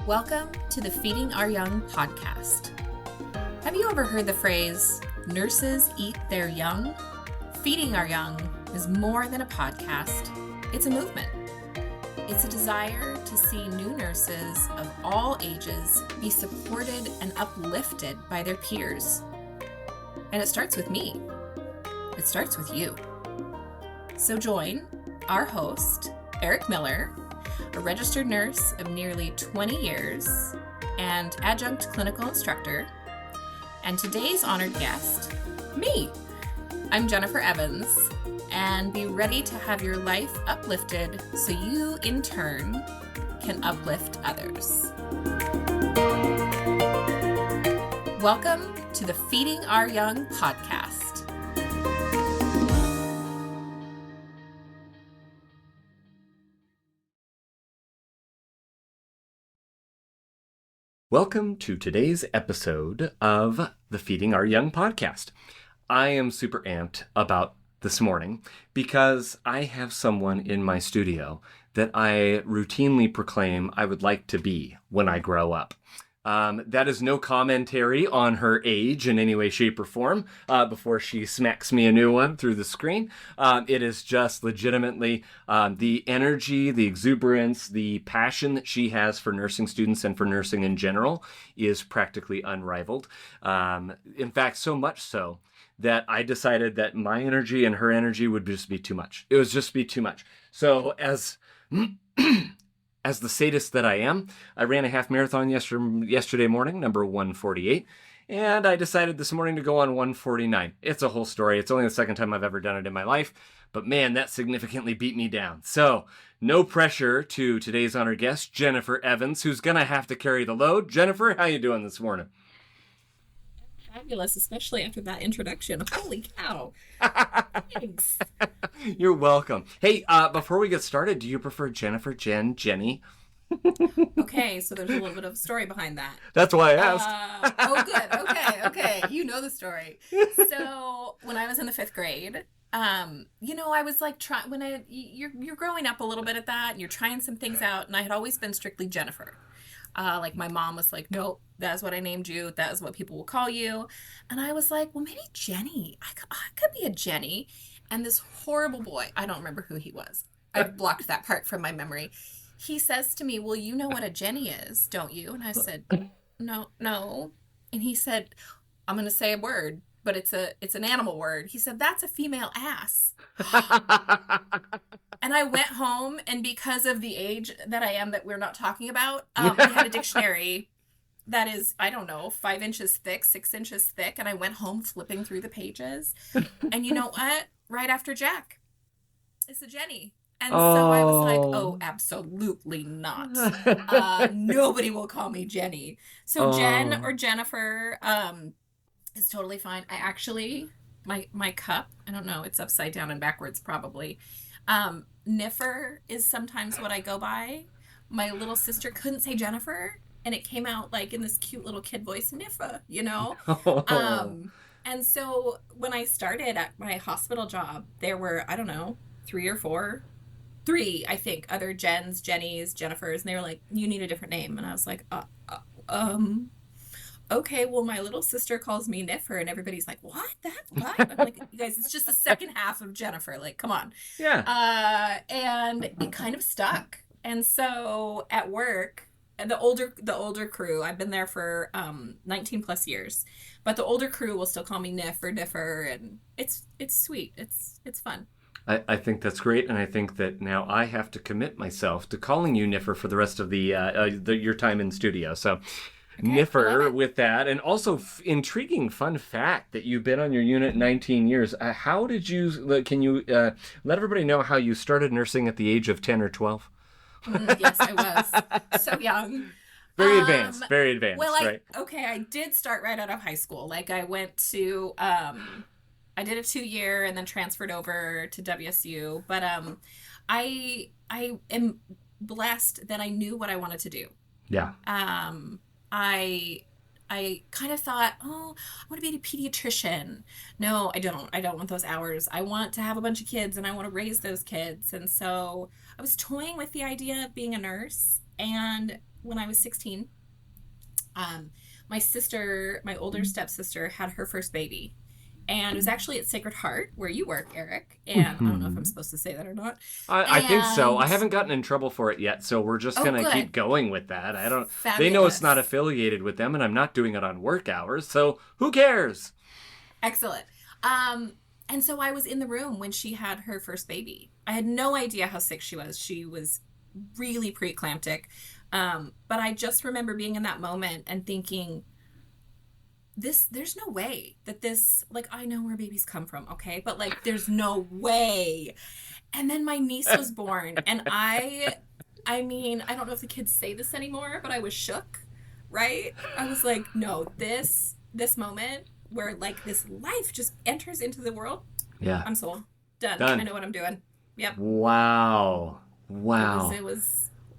Welcome to the Feeding Our Young podcast. Have you ever heard the phrase, nurses eat their young? Feeding Our Young is more than a podcast. It's a movement. It's a desire to see new nurses of all ages be supported and uplifted by their peers. And it starts with me. It starts with you. So join our host, Eric Miller, a registered nurse of nearly 20 years and adjunct clinical instructor, and today's honored guest, me. I'm Jennifer Evans, and be ready to have your life uplifted so you, in turn, can uplift others. Welcome to the Feeding Our Young podcast. Welcome to today's episode of the Feeding Our Young podcast. I am super amped about this morning because I have someone in my studio that I routinely proclaim I would like to be when I grow up. That is no commentary on her age in any way, shape, or form before she smacks me a new one through the screen. It is just legitimately the energy, the exuberance, the passion that she has for nursing students and for nursing in general is practically unrivaled. In fact, so much so that I decided that my energy and her energy would just be too much. It would just be too much. So as the sadist that I am, I ran a half marathon yesterday morning, number 148, and I decided this morning to go on 149. It's a whole story. It's only the second time I've ever done it in my life, but man, that significantly beat me down. So no pressure to today's honored guest, Jennifer Evans, who's going to have to carry the load. Jennifer, how you doing this morning? Fabulous, especially after that introduction. Holy cow. Thanks. You're welcome. Hey, before we get started, do you prefer Jennifer, Jen, Jenny? Okay, so there's a little bit of a story behind that. That's why I asked. Oh, good. Okay. You know the story. So when I was in the 5th grade, I was like, you're growing up a little bit at that, and you're trying some things out, and I had always been strictly Jennifer. Like my mom was like, nope, that's what I named you. That is what people will call you. And I was like, well, maybe Jenny. I could be a Jenny. And this horrible boy, I don't remember who he was. I've blocked that part from my memory. He says to me, well, you know what a Jenny is, don't you? And I said, no. And he said, I'm going to say a word, but it's an animal word. He said, that's a female ass. And I went home, and because of the age that I am that we're not talking about, we had a dictionary that is, 5 inches thick, 6 inches thick, and I went home flipping through the pages. And you know what? Right after Jack, it's a Jenny. And so I was like, oh, absolutely not. Nobody will call me Jenny. So Jen or Jennifer is totally fine. I actually, my cup, I don't know, it's upside down and backwards probably. Niffer is sometimes what I go by. My little sister couldn't say Jennifer, and it came out like in this cute little kid voice, Niffer, And so when I started at my hospital job, there were, 3, I think, other Jens, Jennies, Jennifers, and they were like, you need a different name. And I was like, okay, well, my little sister calls me Niffer, and everybody's like, what? What? I'm like, you guys, it's just the second half of Jennifer. Like, come on. Yeah. And it kind of stuck. And so at work, the older crew, I've been there for 19 plus years, but the older crew will still call me Niffer, and it's sweet. It's fun. I think that's great, and I think that now I have to commit myself to calling you Niffer for the rest of your time in studio. So. Okay, Niffer with that, and also intriguing fun fact that you've been on your unit 19 years. How did you, can you let everybody know how you started nursing at the age of 10 or 12? Yes, I was. So young. Very advanced, well, right? I did start right out of high school. Like I went to, I did a 2-year and then transferred over to WSU. But I am blessed that I knew what I wanted to do. Yeah. I kind of thought, I want to be a pediatrician. No, I don't. I don't want those hours. I want to have a bunch of kids, and I want to raise those kids. And so I was toying with the idea of being a nurse. And when I was 16, my sister, my older stepsister, had her first baby. And it was actually at Sacred Heart, where you work, Eric. And I don't know if I'm supposed to say that or not. I think so. I haven't gotten in trouble for it yet, so we're just going to keep going with that. Fabulous. They know it's not affiliated with them, and I'm not doing it on work hours, so who cares? Excellent. And so I was in the room when she had her first baby. I had no idea how sick she was. She was really preeclamptic. But I just remember being in that moment and thinking, there's no way that this, like, I know where babies come from, okay? But, like, there's no way. And then my niece was born, and I mean, I don't know if the kids say this anymore, but I was shook, right? I was like, no, this moment where, like, this life just enters into the world. Yeah. I'm sold. Done. I know what I'm doing. Yep. Wow.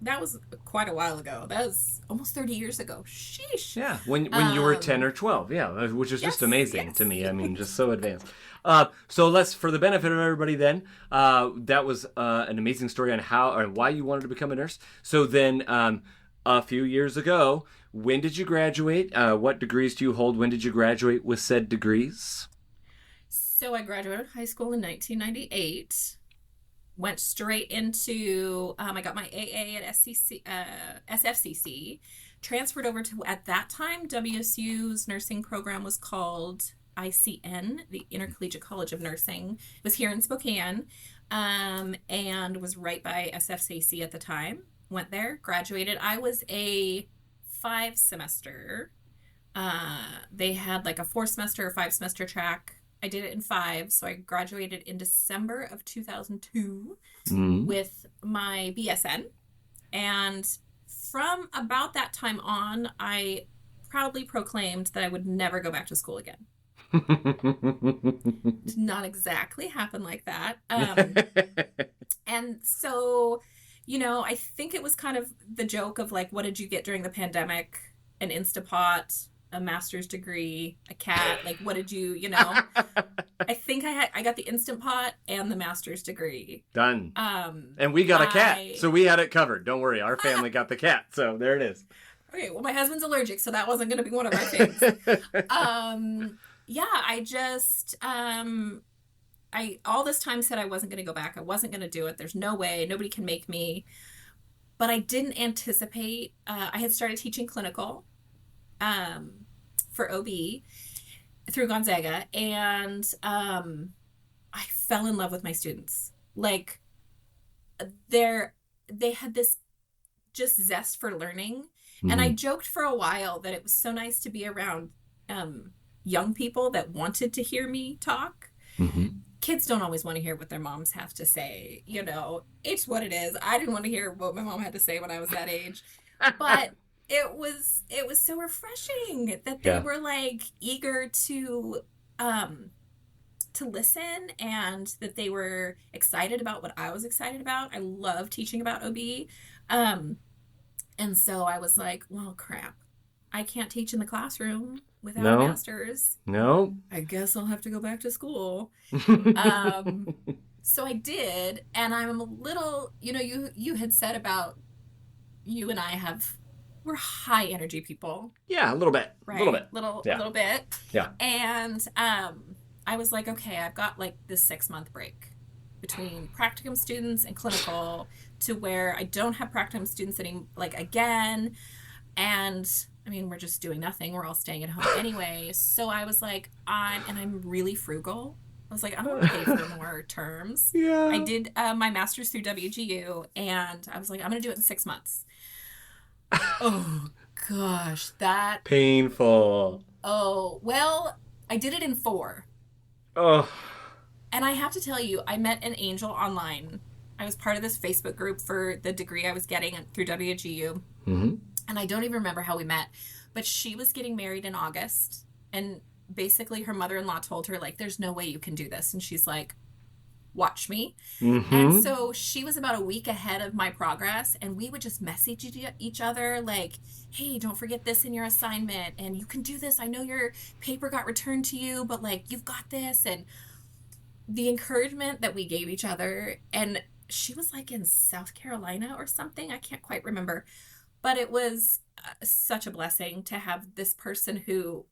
That was quite a while ago. That was almost 30 years ago. Sheesh. Yeah, when you were 10 or 12. Yeah, which is just amazing to me. I mean, just so advanced. So let's, for the benefit of everybody then, that was an amazing story on how or why you wanted to become a nurse. So then a few years ago, when did you graduate? What degrees do you hold? When did you graduate with said degrees? So I graduated high school in 1998. Went straight into, I got my AA at SFCC, transferred over to, at that time, WSU's nursing program was called ICN, the Intercollegiate College of Nursing. It was here in Spokane, and was right by SFCC at the time. Went there, graduated. I was a 5-semester. They had like a 4-semester or 5-semester track. I did it in 5, so I graduated in December of 2002 with my BSN. And from about that time on, I proudly proclaimed that I would never go back to school again. Did not exactly happen like that. And so, you know, I think it was kind of the joke of like, what did you get during the pandemic? An Instapot, a master's degree, a cat, like what did you know? I think I got the Instant Pot and the master's degree. Done. And we got a cat, so we had it covered. Don't worry, our family got the cat, so there it is. Okay, well my husband's allergic, so that wasn't going to be one of our things. Yeah, I just I all this time said I wasn't going to go back. I wasn't going to do it. There's no way. Nobody can make me. But I didn't anticipate. I had started teaching clinical for OB through Gonzaga, and I fell in love with my students. Like, they had this just zest for learning, and I joked for a while that it was so nice to be around young people that wanted to hear me talk. Kids don't always want to hear what their moms have to say. You know, it's what it is. I didn't want to hear what my mom had to say when I was that age, but it was so refreshing that they were like eager to listen, and that they were excited about what I was excited about. I love teaching about OB. And so I was like, well, crap. I can't teach in the classroom without a master's. No. I guess I'll have to go back to school. So I did, and I'm a little, you know, you had said about you and we're high energy people. Yeah, a little bit. Right? A little bit. A little bit. Yeah. And I was like, okay, I've got like this 6-month break between practicum students and clinical, to where I don't have practicum students again. And I mean, we're just doing nothing. We're all staying at home anyway. So I was like, I'm really frugal. I was like, I'm going to pay for more terms. Yeah. I did my master's through WGU, and I was like, I'm going to do it in 6 months. Oh, gosh, that... Painful. Oh, well, I did it in 4. Oh. And I have to tell you, I met an angel online. I was part of this Facebook group for the degree I was getting through WGU. And I don't even remember how we met. But she was getting married in August. And basically her mother-in-law told her, like, there's no way you can do this. And she's like, watch me. And so she was about a week ahead of my progress. And we would just message each other like, hey, don't forget this in your assignment. And you can do this. I know your paper got returned to you, but, like, you've got this. And the encouragement that we gave each other. And she was, like, in South Carolina or something. I can't quite remember. But it was such a blessing to have this person who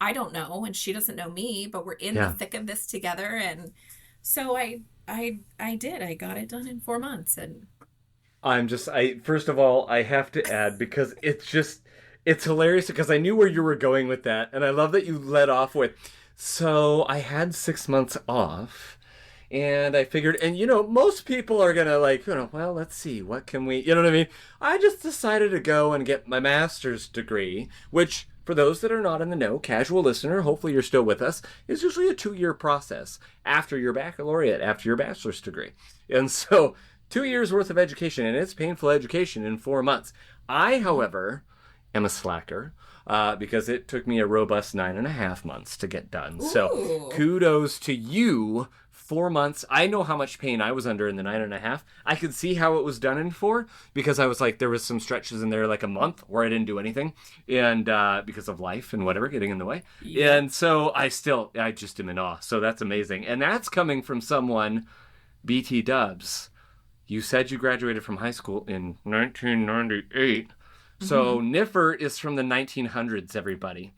I don't know and she doesn't know me, but we're in the Yeah. thick of this together. And so I did. I got it done in 4 months. And First of all, I have to add because it's hilarious because I knew where you were going with that. And I love that you led off with, so I had 6 months off and I figured, and most people are going to well, let's see, what can we, you know what I mean? I just decided to go and get my master's degree, which for those that are not in the know, casual listener, hopefully you're still with us, is usually a 2-year process after your baccalaureate, after your bachelor's degree. And so 2 years worth of education, and it's painful education in 4 months. I, however, am a slacker because it took me a robust 9.5 months to get done. Ooh. So kudos to you. 4 months. I know how much pain I was under in the 9.5. I could see how it was done in 4 because I was like, there was some stretches in there like a month where I didn't do anything, and because of life and whatever getting in the way. Yeah. And so I just am in awe. So that's amazing, and that's coming from someone, BT Dubs. You said you graduated from high school in 1998. So Niffer is from the 1900s, everybody.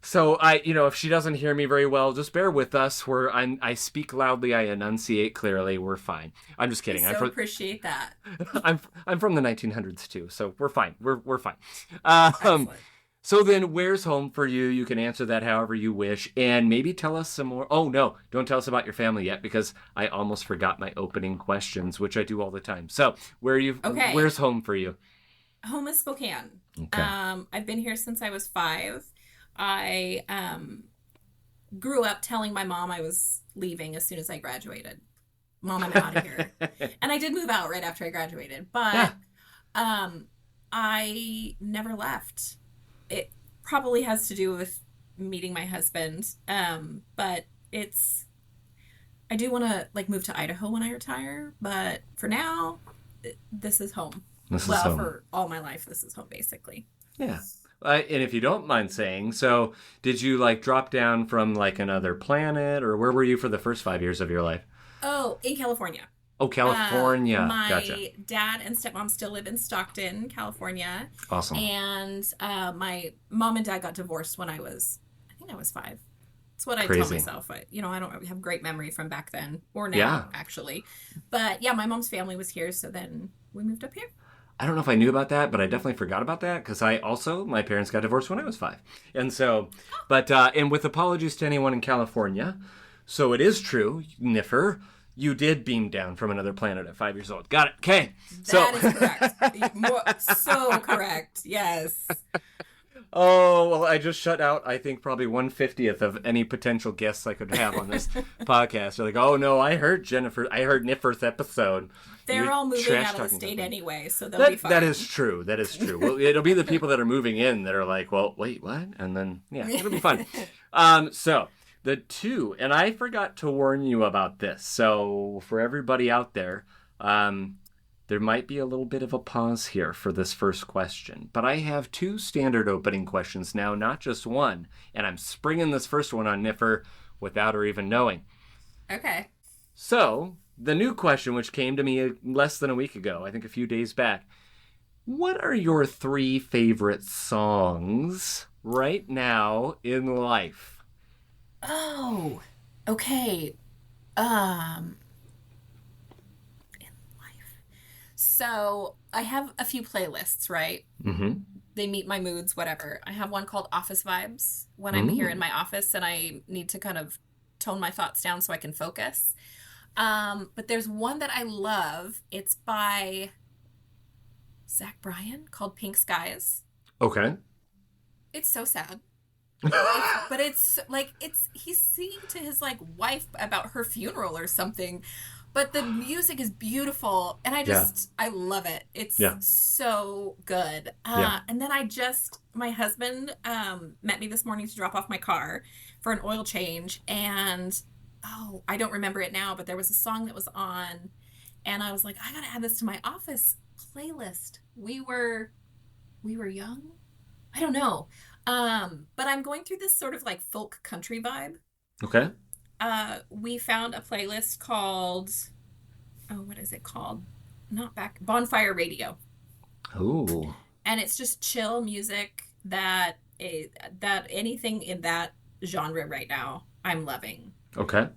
So if she doesn't hear me very well, just bear with us. I speak loudly, I enunciate clearly. We're fine. I'm just kidding. I appreciate that. I'm from the 1900s too, so we're fine. We're fine. Excellent. So then, where's home for you? You can answer that however you wish, and maybe tell us some more. Oh no, don't tell us about your family yet, because I almost forgot my opening questions, which I do all the time. So Okay. Where's home for you? Home is Spokane. Okay. I've been here since I was 5. I grew up telling my mom I was leaving as soon as I graduated. Mom, I'm out of here. And I did move out right after I graduated, but I never left. It probably has to do with meeting my husband, but I do want to move to Idaho when I retire, but for now, this is home. This is home. For all my life, this is home, basically. Yeah. And if you don't mind saying, so did you drop down from another planet, or where were you for the first 5 years of your life? Oh, in California. Oh, California. My Gotcha. dad and stepmom still live in Stockton, California. Awesome. And my mom and dad got divorced when I think I was 5. That's what I Crazy. tell myself. I don't have great memory from back then or now, actually. But yeah, my mom's family was here, so then we moved up here. I don't know if I knew about that, but I definitely forgot about that because my parents got divorced when I was 5. And so, and with apologies to anyone in California, so it is true, Niffer, you did beam down from another planet at 5 years old. Got it. Okay. That is correct. So correct. Yes. Oh, well, I just shut out, I think, probably 1/50th of any potential guests I could have on this podcast. They're like, oh, no, I heard Niffer's episode. They're all moving out of the state anyway, so they'll be fine. That is true. Well, it'll be the people that are moving in that are like, well, wait, what? And then, yeah, it'll be fun. So the 2, and I forgot to warn you about this. So for everybody out there, there might be a little bit of a pause here for this first question, but I have 2 standard opening questions now, not just one, and I'm springing this first one on Niffer without her even knowing. Okay. So, the new question, which came to me less than a week ago, I think a few days back, what are your 3 favorite songs right now in life? Oh, okay. So I have a few playlists, right? Mm-hmm. They meet my moods, whatever. I have one called Office Vibes when I'm here in my office and I need to kind of tone my thoughts down so I can focus. But there's one that I love. It's by Zach Bryan called Pink Skies. Okay. It's so sad. But he's singing to his wife about her funeral or something. But the music is beautiful, and I love it. It's so good. And then my husband met me this morning to drop off my car for an oil change, and I don't remember it now, but there was a song that was on, and I was like, I gotta add this to my office playlist. We were young? I don't know. But I'm going through this sort of folk country vibe. Okay. We found a playlist called, what is it called? Bonfire Radio. Ooh. And it's just chill music that anything in that genre right now, I'm loving. Okay.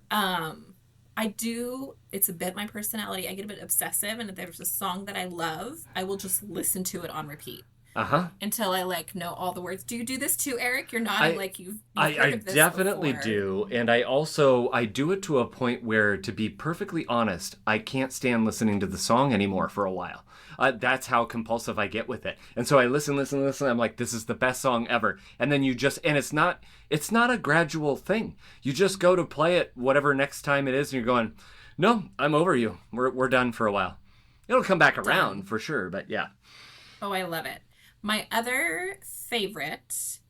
It's a bit my personality. I get a bit obsessive, and if there's a song that I love, I will just listen to it on repeat. Uh-huh. Until I know all the words. Do you do this too, Eric? You're nodding you've heard of this definitely before. do. And I do it to a point where, to be perfectly honest, I can't stand listening to the song anymore for a while. That's how compulsive I get with it. And so I listen. I'm like, this is the best song ever. And then it's not a gradual thing. You just go to play it whatever next time it is, and you're going, no, I'm over you. We're done for a while. It'll come back around for sure, but yeah. Oh, I love it. My other favorite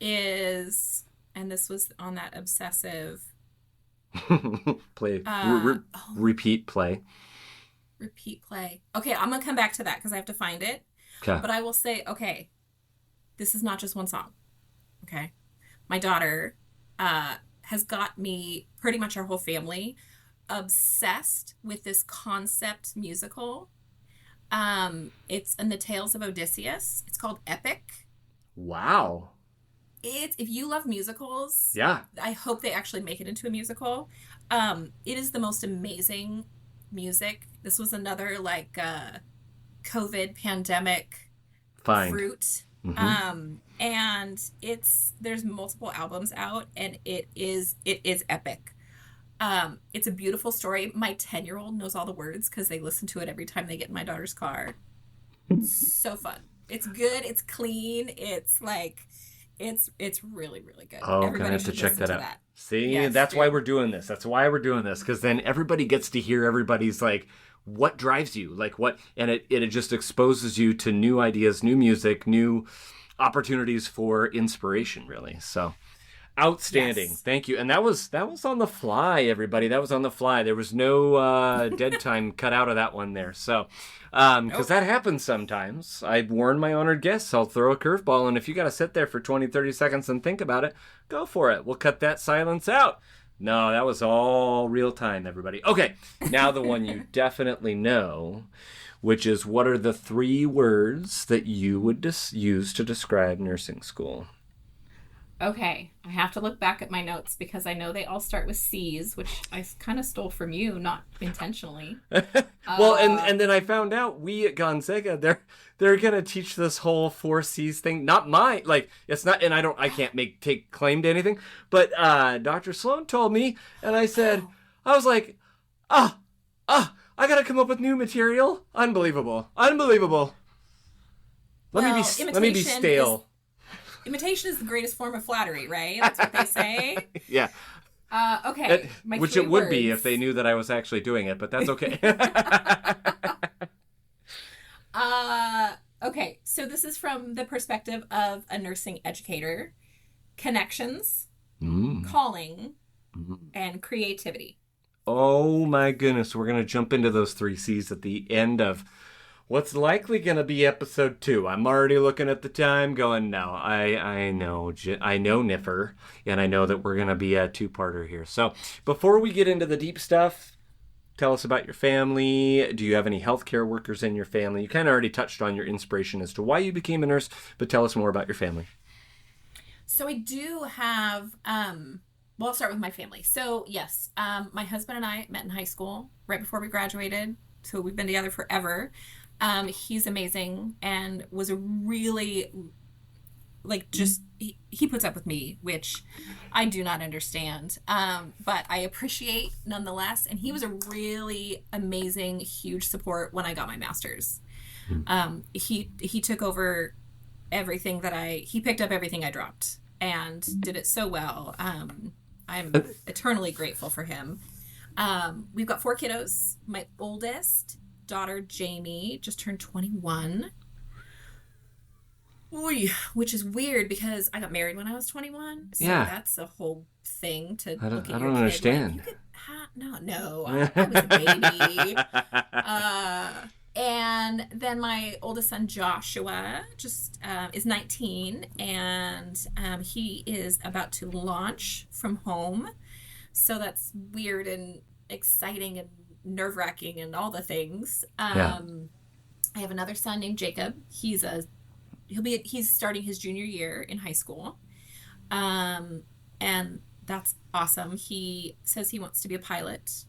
is, and this was on that obsessive play, repeat play. Repeat play. Okay, I'm going to come back to that because I have to find it. Okay. But I will say, okay, this is not just one song. Okay. My daughter has got me, pretty much our whole family, obsessed with this concept musical. It's in the Tales of Odysseus. It's called Epic. Wow. If you love musicals, yeah, I hope they actually make it into a musical. It is the most amazing music. This was another COVID pandemic fruit. Mm-hmm. And there's multiple albums out, and it is epic. It's a beautiful story. My 10-year-old knows all the words because they listen to it every time they get in my daughter's car. It's so fun. It's good. It's clean. It's it's really, really good. Oh, I'm going to have to check that out. See, yes, that's why we're doing this. That's why we're doing this. Because then everybody gets to hear everybody's what drives you, what, and it just exposes you to new ideas, new music, new opportunities for inspiration, really. So outstanding. Yes. Thank you. And that was on the fly, everybody. That was on the fly. There was no dead time cut out of that one there. So, because that happens sometimes. I warn my honored guests, I'll throw a curveball, and if you got to sit there for 20, 30 seconds and think about it, go for it. We'll cut that silence out. No, that was all real time, everybody. Okay, now the one you definitely know, which is, what are the 3 words that you would use to describe nursing school? Okay, I have to look back at my notes because I know they all start with C's, which I kind of stole from you, not intentionally. Well, and then I found out we at Gonzaga, they're gonna teach this whole 4 C's thing. Not mine, it's not, and I can't take claim to anything. But Dr. Sloan told me, and I said, I was like, I gotta come up with new material. Unbelievable. Let me be stale. Imitation is the greatest form of flattery, right? That's what they say. Yeah. Okay. Which it would be if they knew that I was actually doing it, but that's okay. Okay. So this is from the perspective of a nursing educator. Connections, calling, and creativity. Oh my goodness. We're going to jump into those 3 C's at the end of what's likely going to be episode 2. I'm already looking at the time going, no, I know Niffer, and I know that we're going to be a 2-parter here. So before we get into the deep stuff, tell us about your family. Do you have any healthcare workers in your family? You kind of already touched on your inspiration as to why you became a nurse, but tell us more about your family. So I do have, I'll start with my family. So yes, my husband and I met in high school right before we graduated. So we've been together forever. He's amazing and was a really, he puts up with me, which I do not understand, but I appreciate nonetheless. And he was a really amazing, huge support when I got my master's. He took over everything he picked up everything I dropped and did it so well. I'm eternally grateful for him. We've got 4 kiddos. My oldest daughter, Jamie, just turned 21. Which is weird because I got married when I was 21. So that's a whole thing to look at. I don't understand. No. I was a baby. And then my oldest son, Joshua, just is 19. And he is about to launch from home. So that's weird and exciting and nerve-wracking and all the things. And have another son named Jacob. He's starting his junior year in high school. And that's awesome. He says he wants to be a pilot.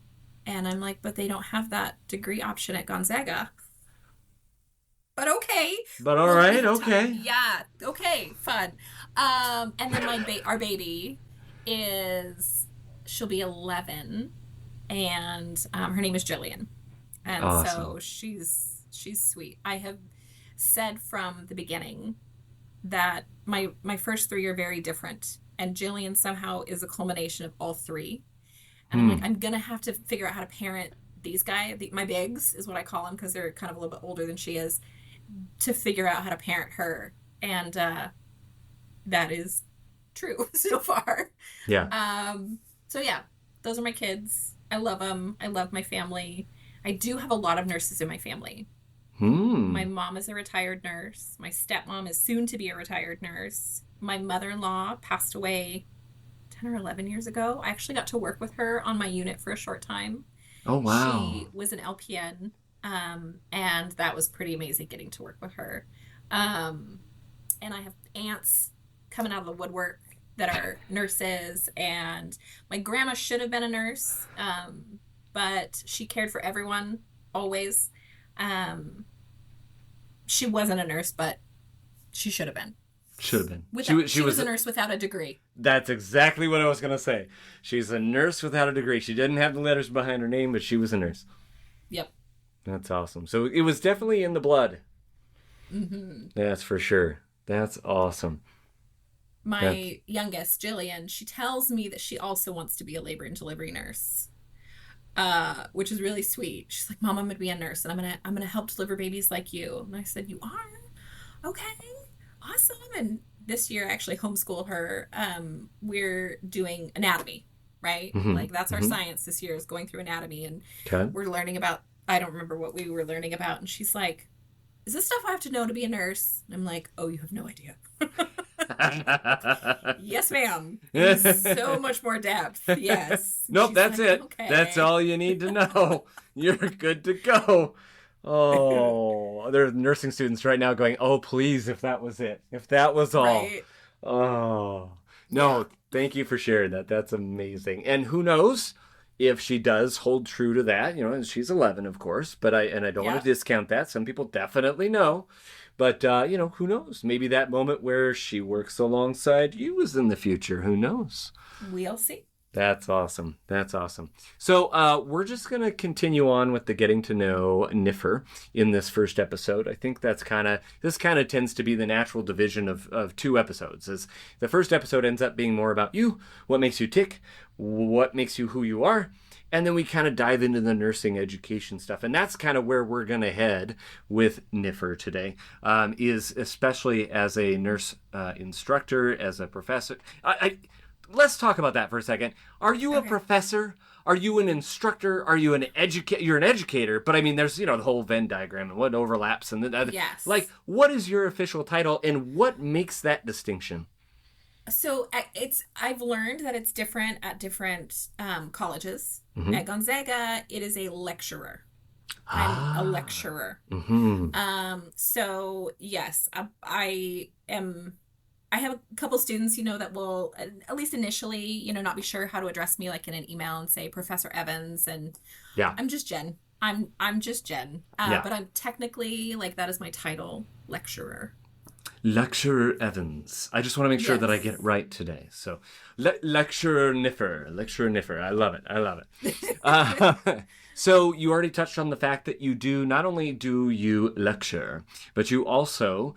And I'm like, but they don't have that degree option at Gonzaga. But okay. But all right, okay. Yeah, okay, fun. And then our baby she'll be 11, and her name is Jillian. And awesome. So she's sweet. I have said from the beginning that my first 3 are very different, and Jillian somehow is a culmination of all 3. And I'm like, I'm gonna have to figure out how to parent these guys, my bigs is what I call them, because they're kind of a little bit older than she is, to figure out how to parent her. And that is true so far. Yeah. So yeah, those are my kids. I love them. I love my family. I do have a lot of nurses in my family. My mom is a retired nurse. My stepmom is soon to be a retired nurse. My mother-in-law passed away 10 or 11 years ago. I actually got to work with her on my unit for a short time. Oh, wow. She was an LPN, and that was pretty amazing getting to work with her. And I have aunts coming out of the woodwork that are nurses, and my grandma should have been a nurse, but she cared for everyone, always. She wasn't a nurse, but she should have been. Should have been. She was a nurse without a degree. That's exactly what I was going to say. She's a nurse without a degree. She didn't have the letters behind her name, but she was a nurse. Yep. That's awesome. So it was definitely in the blood. Mm-hmm. That's for sure. That's awesome. My youngest, Jillian, she tells me that she also wants to be a labor and delivery nurse, which is really sweet. She's like, Mom, I'm going to be a nurse, and I'm gonna help deliver babies like you. And I said, you are? Okay. Awesome. And this year, I actually homeschool her. We're doing anatomy, right? Mm-hmm. Like, that's our science this year, is going through anatomy. And we're learning about, I don't remember what we were learning about. And she's like, is this stuff I have to know to be a nurse? And I'm like, oh, you have no idea. Yes, ma'am. There's so much more depth. Yes. Nope, she's that's like, it. Okay. That's all you need to know. You're good to go. Oh, there are nursing students right now going, oh, please, if that was it. If that was all. Right. Oh, no, thank you for sharing that. That's amazing. And who knows if she does hold true to that, and she's 11, of course, but I don't want to discount that. Some people definitely know. But, who knows? Maybe that moment where she works alongside you is in the future. Who knows? We'll see. That's awesome. That's awesome. So we're just going to continue on with the getting to know Niffer in this first episode. I think this kind of tends to be the natural division of 2 episodes. As the first episode ends up being more about you, what makes you tick, what makes you who you are. And then we kind of dive into the nursing education stuff. And that's kind of where we're going to head with Niffer today, is especially as a nurse instructor, as a professor. Let's talk about that for a second. Are you a professor? Are you an instructor? Are you an educator? You're an educator, but I mean, there's, the whole Venn diagram and what overlaps. And yes. Like, what is your official title and what makes that distinction? So I've learned that it's different at different colleges. Mm-hmm. At Gonzaga, it is a lecturer. I'm a lecturer. Mm-hmm. So yes, I have a couple students, that will, at least initially, not be sure how to address me, like in an email, and say Professor Evans, and I'm just Jen. I'm just Jen. But I'm technically, like, that is my title, lecturer. Lecturer Evans. I just want to make sure that I get it right today. So, Lecturer Niffer. I love it. So you already touched on the fact that you do, not only do you lecture, but you also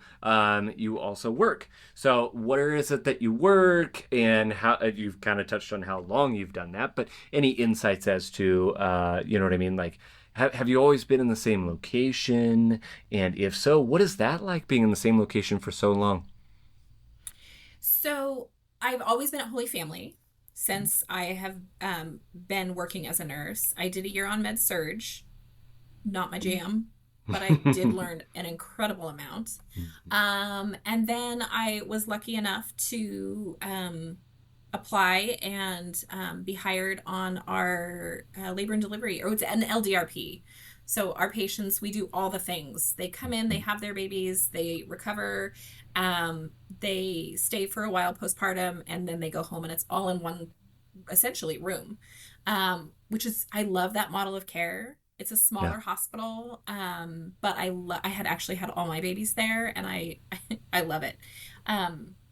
work. So where is it that you work, and how? You've kind of touched on how long you've done that, but any insights as to, you know what I mean? Like, have you always been in the same location? And if so, what is that like, being in the same location for so long? So I've always been at Holy Family since I have been working as a nurse. I did a year on med-surg, not my jam, but I did learn an incredible amount. And then I was lucky enough to apply and be hired on our labor and delivery, or it's an LDRP. So our patients, we do all the things. They come in, they have their babies, they recover, they stay for a while postpartum, and then they go home, and it's all in one, essentially, room, which is, I love that model of care. It's a smaller hospital, but I had actually had all my babies there, and I I love it.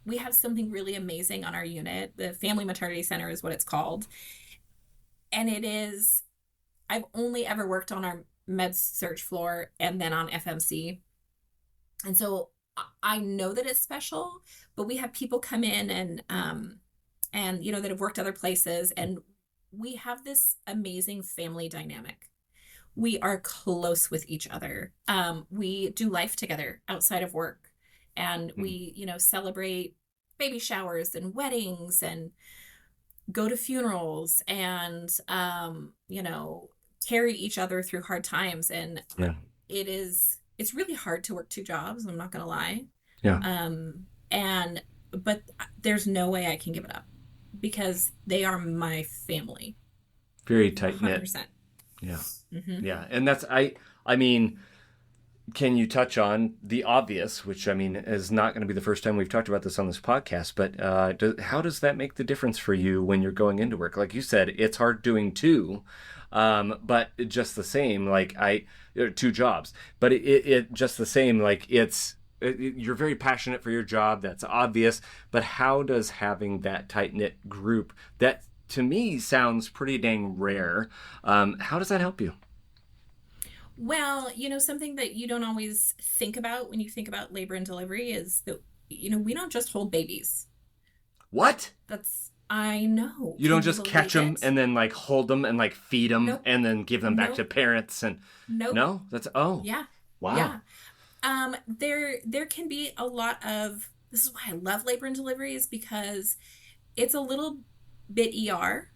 We have something really amazing on our unit. The Family Maternity Center is what it's called. And it is, I've only ever worked on our med surge floor and then on FMC. And so I know that it's special, but we have people come in and you know, that have worked other places, and we have this amazing family dynamic. We are close with each other. We do life together outside of work, and we, you know, celebrate baby showers and weddings and go to funerals and, you know, carry each other through hard times. And it's really hard to work two jobs. I'm not going to lie. But there's no way I can give it up because they are my family. Very tight knit. 100%. Yeah. Mm-hmm. Yeah. And that's, I mean, can you touch on the obvious, which I mean is not going to be the first time we've talked about this on this podcast, but how does that make the difference for you when you're going into work? Like you said, it's hard doing two, but just the same, like two jobs, but it just the same, like you're very passionate for your job. That's obvious. But how does having that tight knit group that to me sounds pretty dang rare, how does that help you? Well, you know, something that you don't always think about when you think about labor and delivery is that, you know, we don't just hold babies. What? I know. You don't just catch them and then like hold them and like feed them and then give them back to parents and no? Yeah. Wow. Yeah. There can be a lot of, this is why I love labor and delivery, is because it's a little bit ER,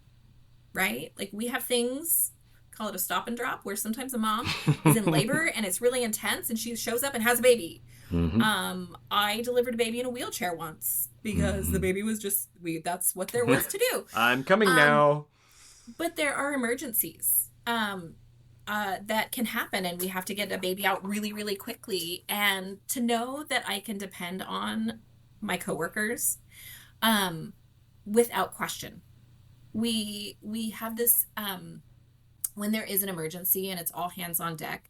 right? Like we have things, call it a stop and drop, where sometimes a mom is in labor and it's really intense and she shows up and has a baby. Mm-hmm. I delivered a baby in a wheelchair once because the baby was just, that's what there was to do. I'm coming now. But there are emergencies that can happen, and we have to get a baby out really, really quickly. And to know that I can depend on my coworkers without question. We have this, when there is an emergency and it's all hands on deck,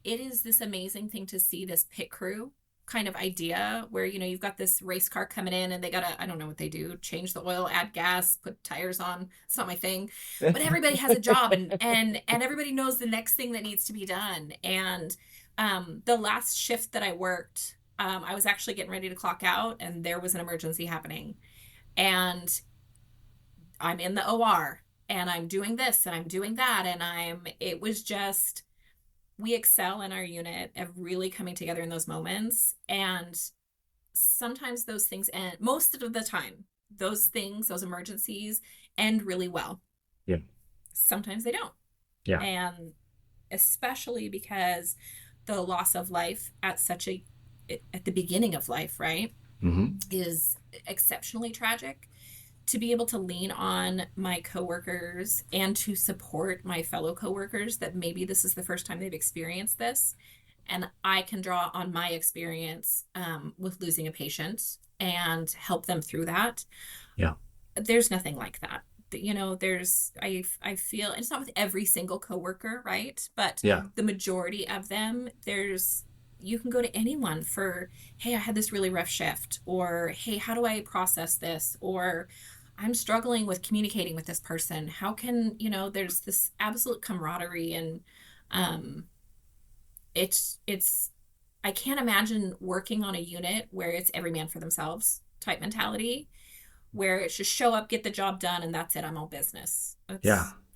it is this amazing thing to see this pit crew kind of idea where, you know, you've got this race car coming in and they gotta, I don't know what they do, change the oil, add gas, put tires on. It's not my thing, but everybody has a job and everybody knows the next thing that needs to be done. And the last shift that I worked, I was actually getting ready to clock out and there was an emergency happening, and I'm in the OR and I'm doing this and I'm doing that, and it was just, we excel in our unit of really coming together in those moments. And sometimes those things end, most of the time, those those emergencies end really well. Yeah. Sometimes they don't. Yeah. And especially because the loss of life at the beginning of life, right, is exceptionally tragic. To be able to lean on my coworkers and to support my fellow coworkers that maybe this is the first time they've experienced this, and I can draw on my experience with losing a patient and help them through that. Yeah, there's nothing like that. You know, I feel, it's not with every single coworker, right? But the majority of them, you can go to anyone for, hey, I had this really rough shift, or hey, how do I process this, or I'm struggling with communicating with this person. How can, you know, there's this absolute camaraderie, and it's I can't imagine working on a unit where it's every man for themselves type mentality, where it's just show up, get the job done, and that's it. I'm all business. I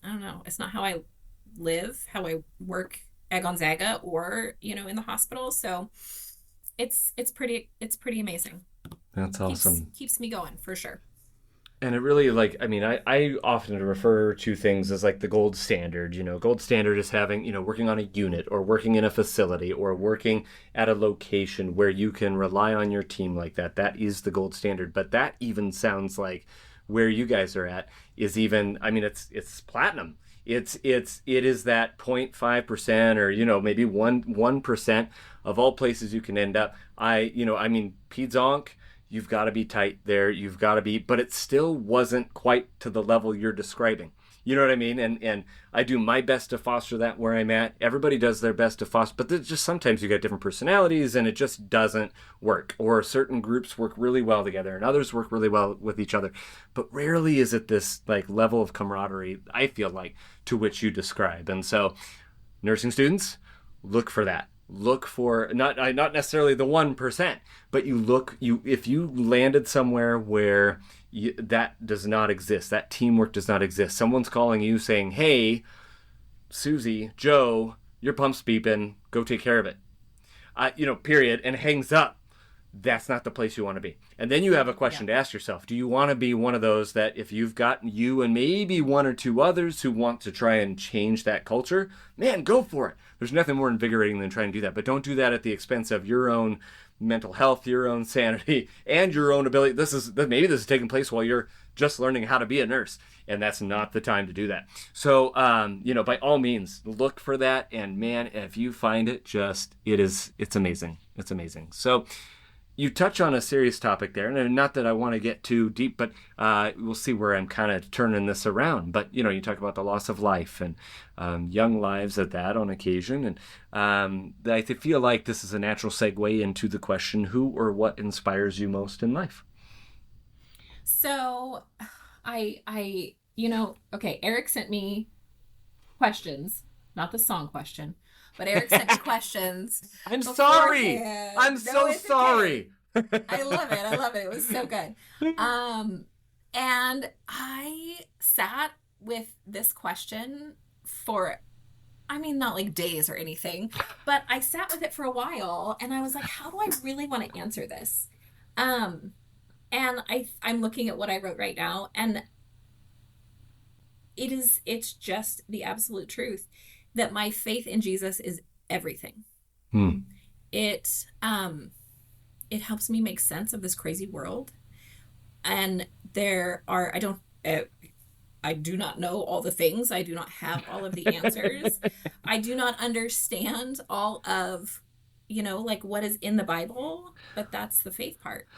don't know. It's not how I live, how I work at Gonzaga or, you know, in the hospital. So it's pretty amazing. That's awesome. Keeps me going for sure. And it really, like, I mean, I often refer to things as like the gold standard. You know, gold standard is having, you know, working on a unit or working in a facility or working at a location where you can rely on your team like that. That is the gold standard. But that even sounds like where you guys are at is even, I mean, it's platinum. it is that 0.5% or, maybe 1% of all places you can end up. Peds-onc, you've got to be tight there. You've got to be, but it still wasn't quite to the level you're describing. You know what I mean? And I do my best to foster that where I'm at. Everybody does their best to foster, but there's just sometimes you got different personalities and it just doesn't work. Or certain groups work really well together and others work really well with each other. But rarely is it this like level of camaraderie, I feel like, to which you describe. And so nursing students, look for that. Look for not necessarily the 1%, but if you landed somewhere where that does not exist, that teamwork does not exist. Someone's calling you saying, "Hey, Susie, Joe, your pump's beeping. Go take care of it." Period, and hangs up. That's not the place you want to be. And then you have a question to ask yourself. Do you want to be one of those that if you've got you and maybe one or two others who want to try and change that culture, man, go for it. There's nothing more invigorating than trying to do that. But don't do that at the expense of your own mental health, your own sanity, and your own ability. Maybe this is taking place while you're just learning how to be a nurse. And that's not the time to do that. So, by all means, look for that. And man, if you find it, it's amazing. It's amazing. So, you touch on a serious topic there, and not that I want to get too deep, but we'll see where I'm kind of turning this around. But, you talk about the loss of life and young lives at that on occasion. And I feel like this is a natural segue into the question, who or what inspires you most in life? So Eric sent me questions, not the song question. But Eric sent me questions. I'm sorry. I'm so sorry. Okay. I love it. It was so good. And I sat with this question for, not like days or anything, but I sat with it for a while and I was like, how do I really want to answer this? And I'm looking at what I wrote right now, and it's just the absolute truth that my faith in Jesus is everything. It helps me make sense of this crazy world. And I do not know all the things. I do not have all of the answers. I do not understand all of, what is in the Bible, but that's the faith part.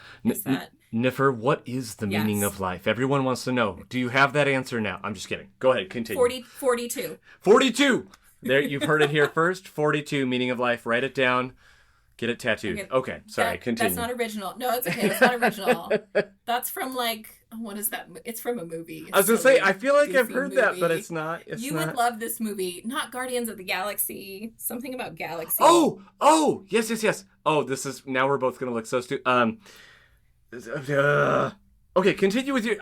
Niffer, what is the meaning of life? Everyone wants to know. Do you have that answer now? I'm just kidding. Go ahead, continue. 42. 42! There, you've heard it here first. 42, meaning of life. Write it down. Get it tattooed. Okay, sorry, continue. That's not original. No, it's okay. That's not original. That's from what is that? It's from a movie. I was going to say, I feel like I've heard that, but it's not. You would love this movie. Not Guardians of the Galaxy. Something about Galaxy. Oh, yes. Oh, now we're both going to look so stupid. Okay, continue with your...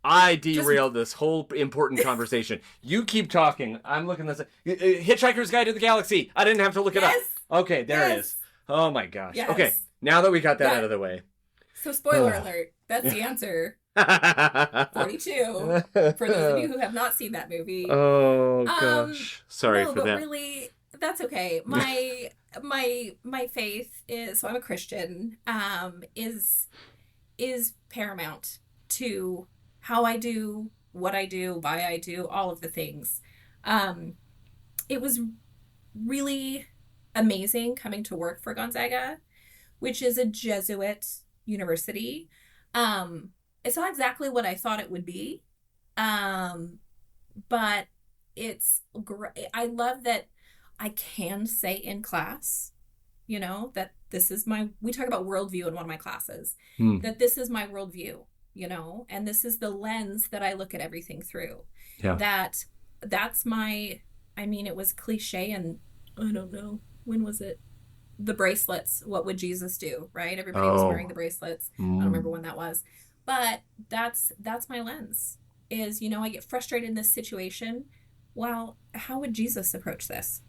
I derailed this whole important conversation. You keep talking. I'm looking at this. Hitchhiker's Guide to the Galaxy. I didn't have to look it up. Okay, there it is. Oh my gosh. Yes. Okay, now that we got that out of the way. So spoiler alert. That's the answer. 42. For those of you who have not seen that movie. Oh gosh. Sorry for that. But really, that's okay. My faith is, so I'm a Christian, is paramount to how I do, what I do, why I do, all of the things. It was really amazing coming to work for Gonzaga, which is a Jesuit university. It's not exactly what I thought it would be, but it's great. I love that I can say in class, that this is we talk about worldview in one of my classes, that this is my worldview. And this is the lens that I look at everything through. Yeah. That's it was cliche, and I don't know, when was it? The bracelets, what would Jesus do, right? Everybody was wearing the bracelets. I don't remember when that was. But that's my lens, is, I get frustrated in this situation. Well, how would Jesus approach this?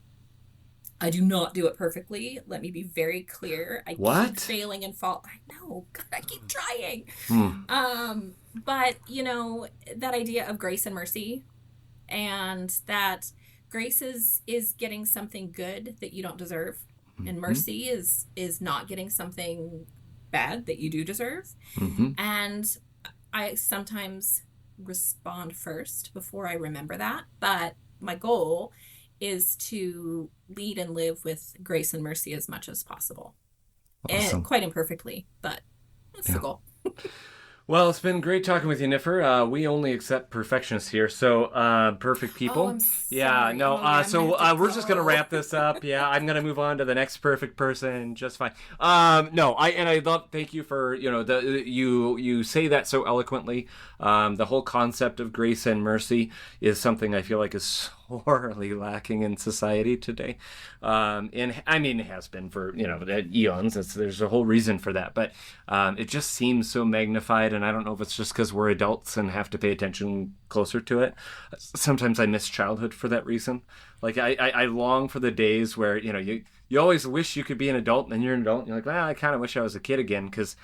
I do not do it perfectly. Let me be very clear. I keep failing and fall. I know. God, I keep trying. But, that idea of grace and mercy, and that grace is getting something good that you don't deserve. And mercy is not getting something bad that you do deserve. And I sometimes respond first before I remember that. But my goal is to lead and live with grace and mercy as much as possible. Awesome. And quite imperfectly, but that's the goal. Well, it's been great talking with you, Niffer. We only accept perfectionists here, so perfect people. Oh, I'm sorry. We're just gonna wrap this up. Yeah, I'm gonna move on to the next perfect person just fine. Thank you for you say that so eloquently. The whole concept of grace and mercy is something I feel like is sorely lacking in society today. And I mean, it has been for, eons. There's a whole reason for that. But it just seems so magnified. And I don't know if it's just because we're adults and have to pay attention closer to it. Sometimes I miss childhood for that reason. Like I long for the days where, you always wish you could be an adult, and then you're an adult and you're like, well, I kind of wish I was a kid again. Because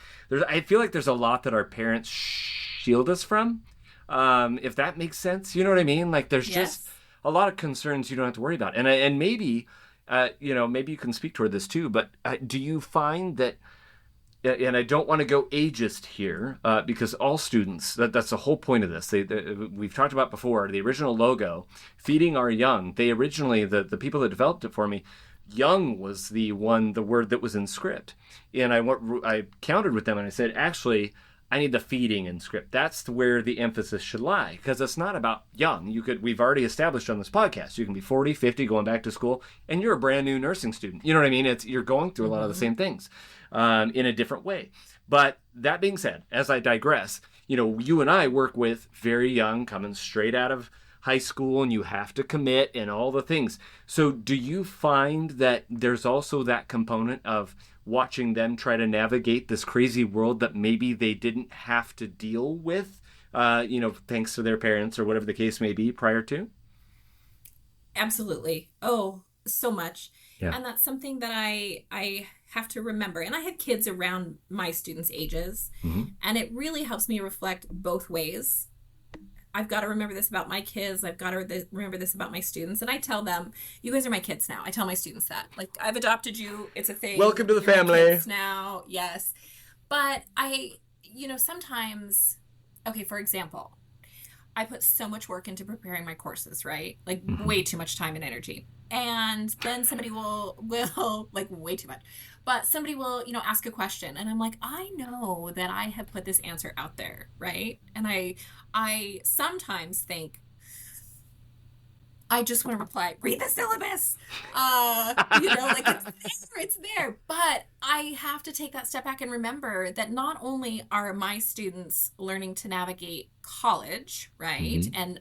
I feel like there's a lot that our parents shield us from. If that makes sense. You know what I mean? Like there's just a lot of concerns you don't have to worry about. And maybe, maybe you can speak toward this too, but do you find that, and I don't want to go ageist here, because all students, that's the whole point of this. We've talked about before, the original logo, Feeding Our Young, they originally, the people that developed it for me, young was the word that was in script. And I countered with them and I said, actually, I need the feeding in script. That's where the emphasis should lie, because it's not about young. We've already established on this podcast, you can be 40, 50, going back to school, and you're a brand new nursing student. You know what I mean? You're going through a lot of the same things in a different way. But that being said, as I digress, you and I work with very young, coming straight out of high school, and you have to commit and all the things. So do you find that there's also that component of watching them try to navigate this crazy world that maybe they didn't have to deal with, thanks to their parents or whatever the case may be prior to? Absolutely. Oh, so much. Yeah. And that's something that I have to remember. And I had kids around my students' ages, and it really helps me reflect both ways. I've got to remember this about my kids. I've got to remember this about my students. And I tell them, you guys are my kids now. I tell my students that. Like, I've adopted you. It's a thing. Welcome to the You're family. my kids now. Yes. But sometimes, okay, for example, I put so much work into preparing my courses, right? Like way too much time and energy. And then somebody will like way too much. But somebody will, ask a question. And I'm like, I know that I have put this answer out there, right? And I sometimes think, I just want to reply, read the syllabus. It's there. But I have to take that step back and remember that not only are my students learning to navigate college, right? And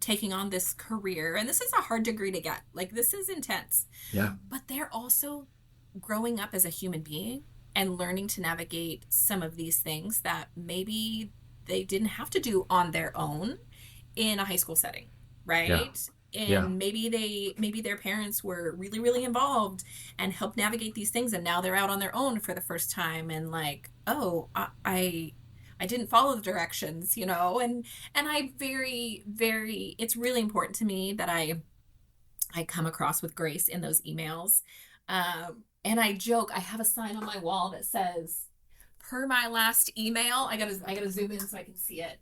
taking on this career, and this is a hard degree to get. Like, this is intense. Yeah. But they're also growing up as a human being and learning to navigate some of these things that maybe they didn't have to do on their own in a high school setting, right? Yeah. And maybe their parents were really, really involved and helped navigate these things, and now they're out on their own for the first time, and like, oh, I didn't follow the directions, and I it's really important to me that I come across with grace in those emails. And I joke, I have a sign on my wall that says, per my last email, I gotta zoom in so I can see it.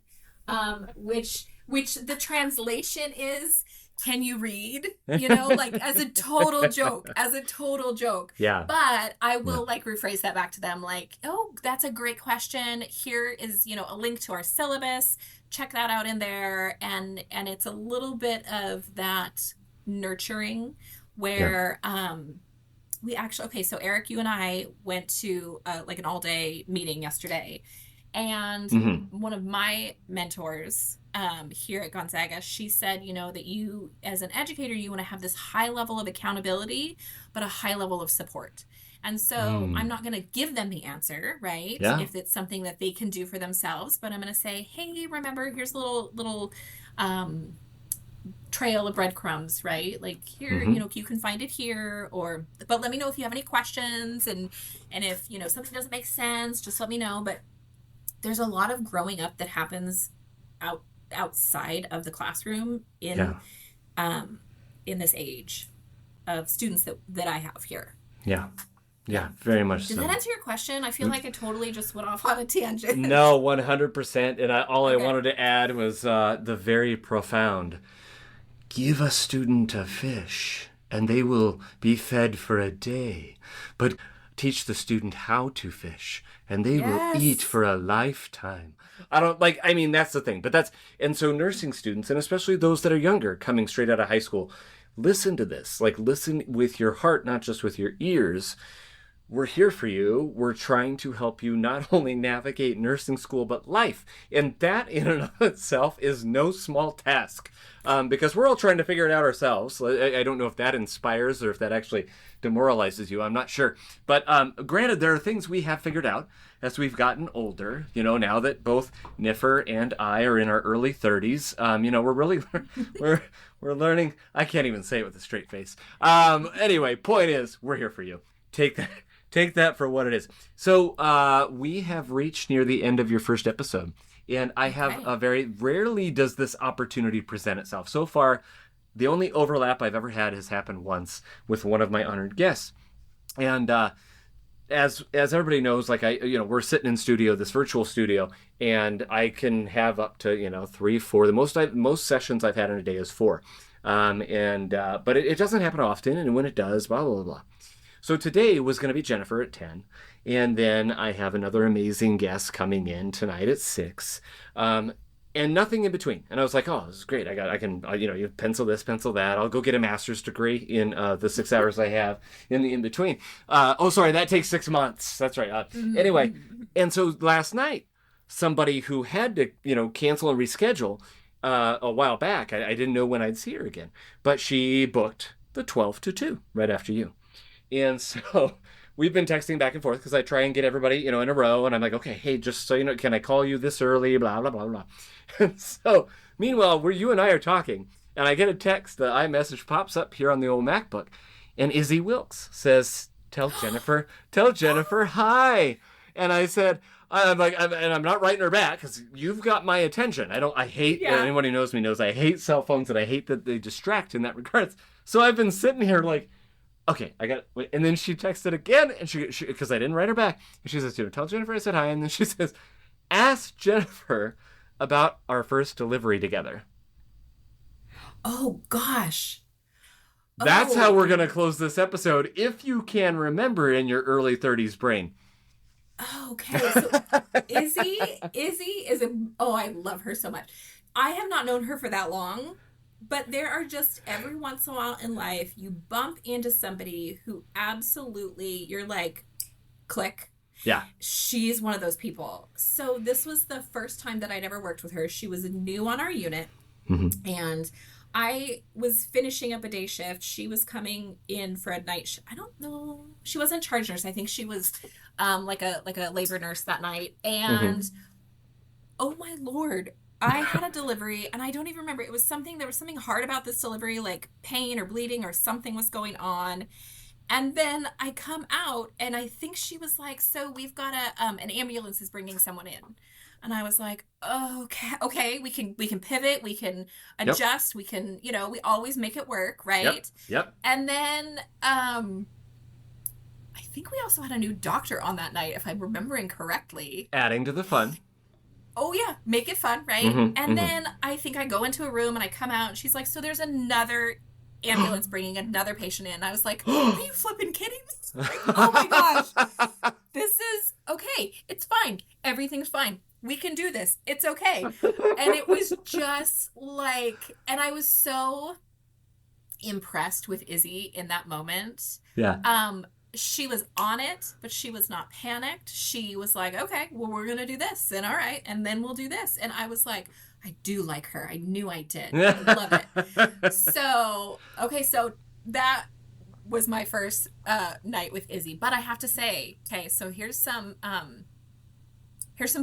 Which the translation is, can you read? Like as a total joke. Yeah. But I will rephrase that back to them, like, oh, that's a great question. Here is, a link to our syllabus. Check that out in there. And it's a little bit of that nurturing where, we actually, so Eric, you and I went to an all-day meeting yesterday, and one of my mentors here at Gonzaga, she said, that you, as an educator, you want to have this high level of accountability, but a high level of support. And so I'm not going to give them the answer, right? Yeah. If it's something that they can do for themselves, but I'm going to say, hey, remember, here's a little trail of breadcrumbs, right? Like here, you can find it here, but let me know if you have any questions, and if, something doesn't make sense, just let me know. But there's a lot of growing up that happens outside of the classroom in this age of students that I have here. Yeah, very much Did so. that answer your question? I feel like I totally just went off on a tangent. No, 100%. And I wanted to add was the very profound, give a student a fish and they will be fed for a day, but teach the student how to fish and they will eat for a lifetime. That's the thing. And so nursing students, and especially those that are younger, coming straight out of high school, listen to this. Like, listen with your heart, not just with your ears. We're here for you. We're trying to help you not only navigate nursing school, but life. And that in and of itself is no small task, because we're all trying to figure it out ourselves. I don't know if that inspires or if that actually demoralizes you. I'm not sure. But granted, there are things we have figured out as we've gotten older. Now that both Niffer and I are in our early 30s, we're really, we're learning. I can't even say it with a straight face. Anyway, point is, we're here for you. Take that for what it is. So we have reached near the end of your first episode, and I have very rarely does this opportunity present itself. So far, the only overlap I've ever had has happened once with one of my honored guests. And as everybody knows, we're sitting in studio, this virtual studio, and I can have up to 3, 4. The most sessions I've had in a day is 4, but it doesn't happen often, and when it does, blah blah blah. So today was going to be Jennifer at 10, and then I have another amazing guest coming in tonight at 6, and nothing in between. And I was like, oh, this is great. You pencil this, pencil that. I'll go get a master's degree in the 6 hours I have in the in-between. That takes 6 months. That's right. Anyway, and so last night, somebody who had to, cancel and reschedule a while back, I didn't know when I'd see her again, but she booked the 12 to 2 right after you. And so we've been texting back and forth because I try and get everybody, in a row. And I'm like, okay, hey, just so you know, can I call you this early? Blah, blah, blah, blah. And so meanwhile, you and I are talking, and I get a text, the iMessage pops up here on the old MacBook. And Izzie Wilkes says, tell Jennifer hi. And I said, I'm not writing her back because you've got my attention. Anyone who knows me knows I hate cell phones and I hate that they distract in that regard. So I've been sitting here like, okay, I got it. And then she texted again, and she because I didn't write her back. And she says, tell Jennifer I said hi. And then she says, ask Jennifer about our first delivery together. Oh, gosh. That's how we're going to close this episode, if you can remember in your early 30s brain. Okay, so Izzie is I love her so much. I have not known her for that long. But there are just every once in a while in life, you bump into somebody who absolutely, you're like, click. Yeah. She's one of those people. So this was the first time that I'd ever worked with her. She was new on our unit. Mm-hmm. And I was finishing up a day shift. She was coming in for a night shift. I don't know. She wasn't charge nurse. I think she was like a labor nurse that night. And oh my Lord. I had a delivery, and I don't even remember. There was something hard about this delivery, like pain or bleeding or something was going on. And then I come out, and I think she was like, so we've got an ambulance is bringing someone in. And I was like, okay, we can pivot, we can adjust, we can, we always make it work, right? Yep. And then I think we also had a new doctor on that night, if I'm remembering correctly. Adding to the fun. Oh, yeah. Make it fun, right? Then I think I go into a room and I come out and she's like, so there's another ambulance bringing another patient in. I was like, are you flipping kidding me? Like, oh, my gosh. This is okay. It's fine. Everything's fine. We can do this. It's okay. And it was just like, and I was so impressed with Izzie in that moment. Yeah. She was on it, but she was not panicked. She was like, okay, well, we're going to do this. And all right. And then we'll do this. And I was like, I do like her. I knew I did. I love it. So that was my first night with Izzie. But I have to say, okay, so here's some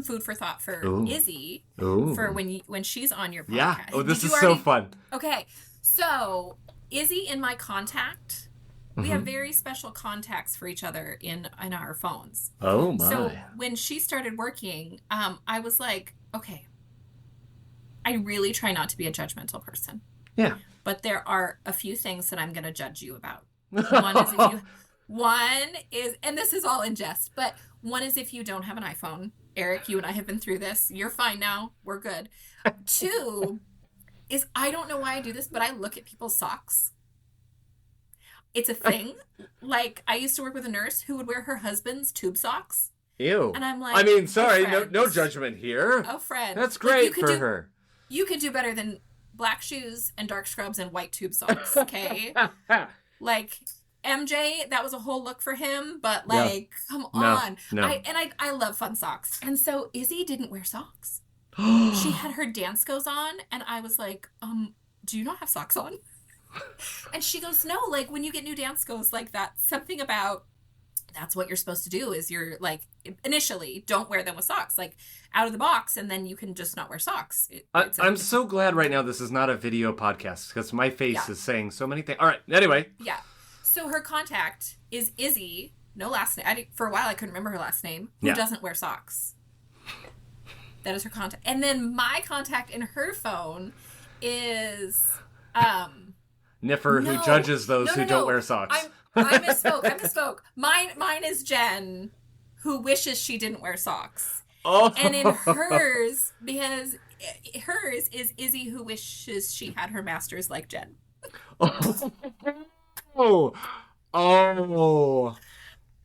food for thought for Izzie for when she's on your podcast. Yeah. Oh, this is so fun. Okay. So Izzie in my contact. We have very special contacts for each other in our phones. Oh, my. So when she started working, I was like, okay, I really try not to be a judgmental person. Yeah. But there are a few things that I'm going to judge you about. One is, and this is all in jest, but one is if you don't have an iPhone. Eric, you and I have been through this. You're fine now. We're good. 2 is I don't know why I do this, but I look at people's socks. It's a thing. Like, I used to work with a nurse who would wear her husband's tube socks. Ew. And I'm like, I mean, sorry, no judgment here. Oh, friend. That's great for her. You could do better than black shoes and dark scrubs and white tube socks, okay? Like, MJ, that was a whole look for him, but like, come on. No. I love fun socks. And so Izzie didn't wear socks. She had her dance goes on, and I was like, do you not have socks on? And she goes, no, like when you get new dance goes like that, something about that's what you're supposed to do is you're like, initially don't wear them with socks, like out of the box, and then you can just not wear socks. I'm so glad right now this is not a video podcast because my face is saying so many things. All right, anyway. Yeah. So her contact is Izzie, no last name. For a while I couldn't remember her last name, who doesn't wear socks. That is her contact. And then my contact in her phone is Niffer, who judges those who don't wear socks. I misspoke. Mine is Jen, who wishes she didn't wear socks. Oh. And in hers, because hers is Izzie, who wishes she had her master's like Jen. Oh.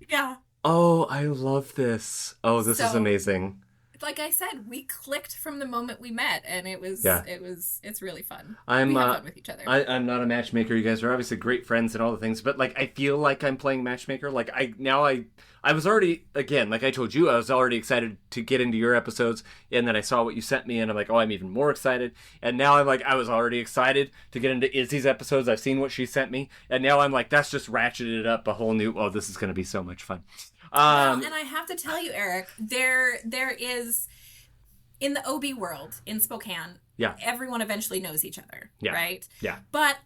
Yeah. Oh, I love this. Oh, this is amazing. Like I said, we clicked from the moment we met, and it's really fun. We have fun with each other. I'm not a matchmaker. You guys are obviously great friends and all the things, but like I feel like I'm playing matchmaker. Like I was already, again, like I told you, I was already excited to get into your episodes, and then I saw what you sent me, and I'm like, oh, I'm even more excited. And now I'm like, I was already excited to get into Izzie's episodes. I've seen what she sent me, and now I'm like, that's just ratcheted it up a whole new. Oh, this is going to be so much fun. And I have to tell you, Eric, there is, in the OB world in Spokane, everyone eventually knows each other, right? Yeah. But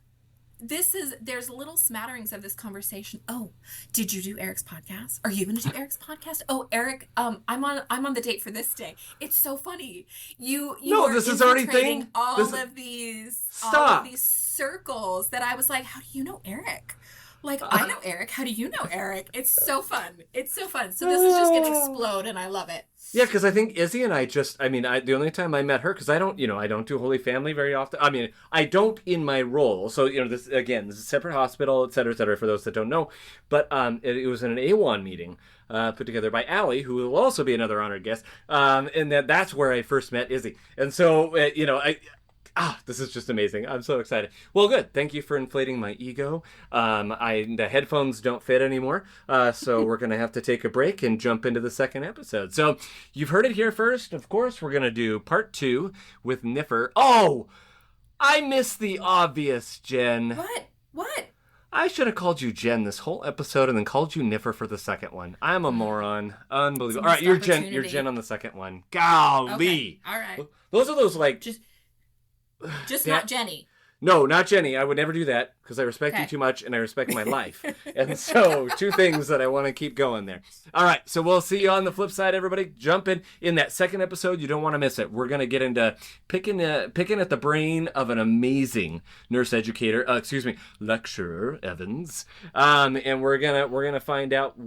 there's little smatterings of this conversation. Oh, did you do Eric's podcast? Are you going to do Eric's podcast? Oh, Eric, I'm on the date for this day. It's so funny. You this is already thing. All of these circles that I was like, how do you know Eric? Like, I know Eric. How do you know Eric? It's so fun. So this is just going to explode, and I love it. Yeah, because I think Izzie and I the only time I met her, because I don't do Holy Family very often. I mean, I don't in my role. So, this is a separate hospital, et cetera, for those that don't know. But it was in an AWON meeting put together by Allie, who will also be another honored guest. And that's where I first met Izzie. And so, this is just amazing. I'm so excited. Well, good. Thank you for inflating my ego. The headphones don't fit anymore, so we're going to have to take a break and jump into the second episode. So you've heard it here first. Of course, we're going to do part 2 with Niffer. Oh, I missed the obvious, Jen. What? I should have called you Jen this whole episode and then called you Niffer for the second one. I'm a moron. Unbelievable. All right, you're Jen on the second one. Golly. Okay. All right. Those are those like... Just not Jenny. No, not Jenny. I would never do that because I respect you too much and I respect my life. And so, 2 things that I want to keep going there. All right, so we'll see you on the flip side, everybody. Jump in that second episode. You don't want to miss it. We're going to get into picking at the brain of an amazing nurse educator, lecturer, Evans. And we're gonna find out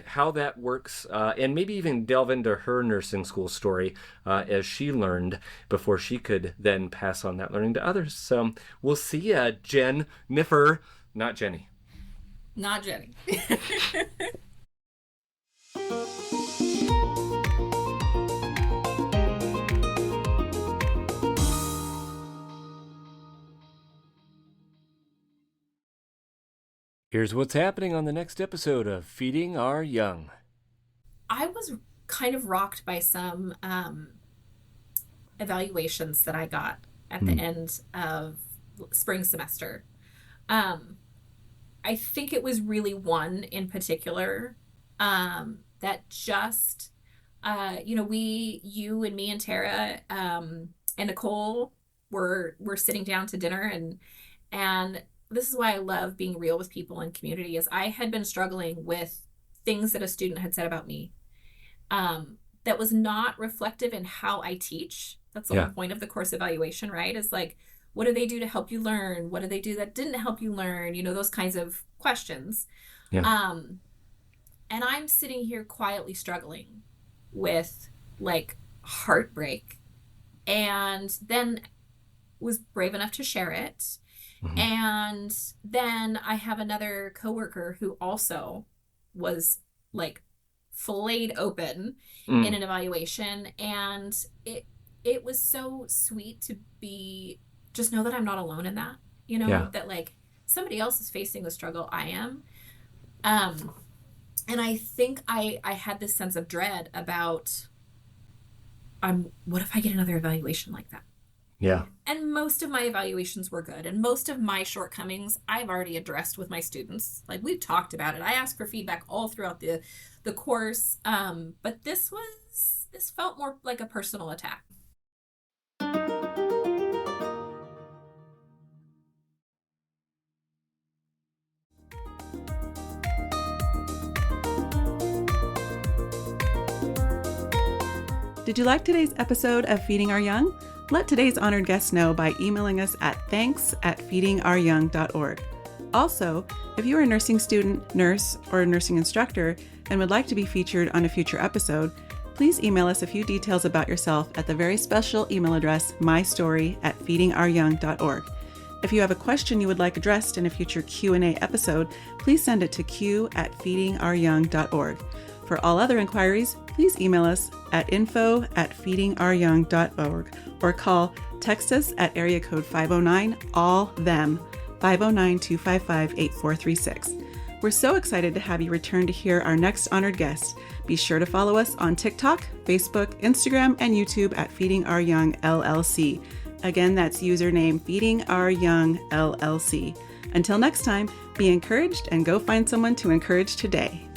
how that works, and maybe even delve into her nursing school story as she learned before she could then pass on that learning to others. So we'll see ya, Jen. Niffer, not Jenny. Not Jenny. Here's what's happening on the next episode of Feeding Our Young. I was kind of rocked by some evaluations that I got at the end of spring semester. I think it was really one in particular that just, you and me and Tara and Nicole were sitting down to dinner, and this is why I love being real with people in community, is I had been struggling with things that a student had said about me that was not reflective in how I teach. That's the whole point of the course evaluation, right? Is like, what do they do to help you learn? What do they do that didn't help you learn? Those kinds of questions. Yeah. And I'm sitting here quietly struggling with like heartbreak. And then was brave enough to share it. And then I have another coworker who also was like flayed open in an evaluation. And it was so sweet to just know that I'm not alone in that, that like somebody else is facing the struggle I am. And I think I had this sense of dread about, what if I get another evaluation like that? Yeah. And most of my evaluations were good. And most of my shortcomings, I've already addressed with my students. Like, we've talked about it. I asked for feedback all throughout the course. But this felt more like a personal attack. Did you like today's episode of Feeding Our Young? Let today's honored guest know by emailing us at thanks@feedingouryoung.org. Also, if you are a nursing student, nurse, or a nursing instructor and would like to be featured on a future episode, please email us a few details about yourself at the very special email address mystory@feedingouryoung.org. If you have a question you would like addressed in a future Q&A episode, please send it to q@feedingouryoung.org. For all other inquiries, please email us at info@feedingouryoung.org or text us at area code 509-ALL-THEM, 509-255-8436. We're so excited to have you return to hear our next honored guest. Be sure to follow us on TikTok, Facebook, Instagram, and YouTube at Feeding Our Young LLC. Again, that's username Feeding Our Young LLC. Until next time, be encouraged and go find someone to encourage today.